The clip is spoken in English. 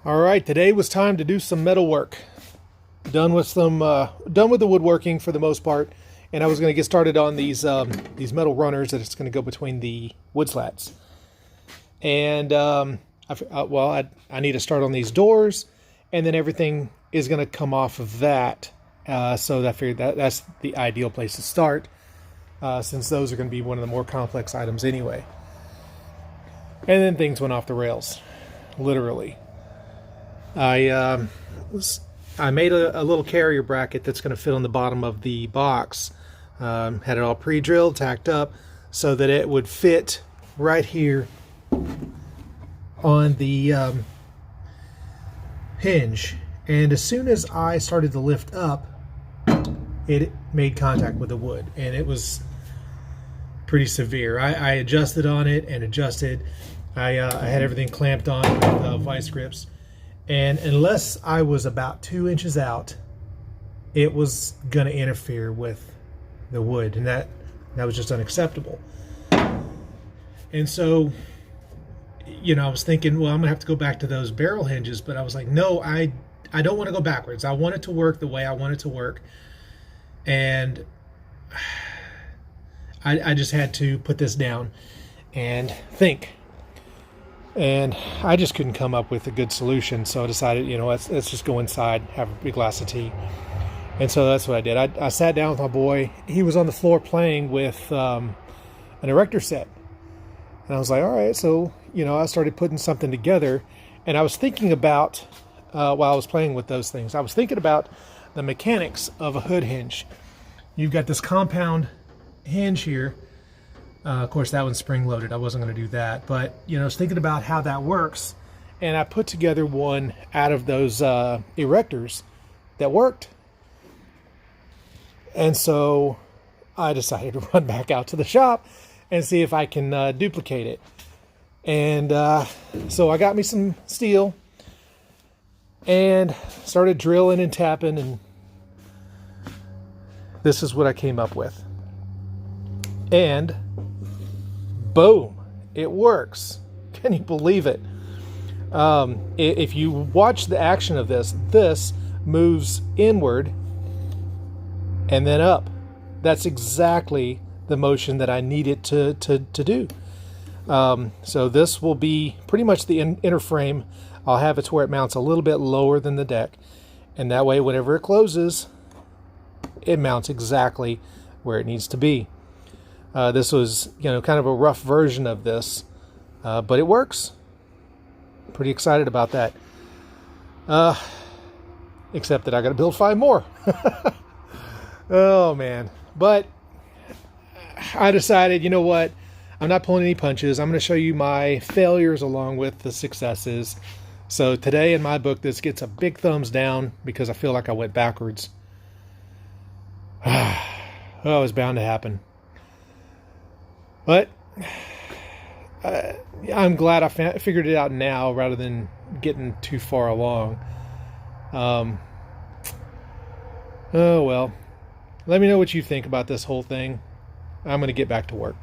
All right, today was time to do some metal work. Done with the woodworking for the most part, and I was going to get started on these metal runners that it's going to go between the wood slats. And I need to start on these doors, and then everything is going to come off of that. So I figured that's the ideal place to start, since those are going to be one of the more complex items anyway. And then things went off the rails, literally. I made a little carrier bracket that's going to fit on the bottom of the box. Had it all pre-drilled, tacked up, so that it would fit right here on the hinge. And as soon as I started to lift up, it made contact with the wood, and it was pretty severe. I adjusted on it and adjusted. I had everything clamped on with vice grips. And unless I was about 2 inches out, it was going to interfere with the wood, and that was just unacceptable. And so, I was thinking, well, I'm going to have to go back to those barrel hinges, but I was like, no, I don't want to go backwards. I want it to work the way I want it to work. And I just had to put this down and think. And I just couldn't come up with a good solution, so I decided, let's just go inside, have a big glass of tea. And so that's what I did. I sat down with my boy. He was on the floor playing with an erector set. And I was like, all right. So, I started putting something together. And I was thinking about, while I was playing with those things, I was thinking about the mechanics of a hood hinge. You've got this compound hinge here. Of course, that one's spring-loaded. I wasn't going to do that. But, I was thinking about how that works. And I put together one out of those erectors that worked. And so I decided to run back out to the shop and see if I can duplicate it. And so I got me some steel and started drilling and tapping. And this is what I came up with. And boom, it works. Can you believe it? If you watch the action of this moves inward and then up. That's exactly the motion that I need it to do. So this will be pretty much the inner frame. I'll have it to where it mounts a little bit lower than the deck. And that way, whenever it closes, it mounts exactly where it needs to be. This was, kind of a rough version of this, but it works. Pretty excited about that. Except that I got to build 5 more. Oh man! But I decided, you know what? I'm not pulling any punches. I'm going to show you my failures along with the successes. So today in my book, this gets a big thumbs down because I feel like I went backwards. Oh, it was bound to happen. But I'm glad I figured it out now rather than getting too far along. Oh, well. Let me know what you think about this whole thing. I'm going to get back to work.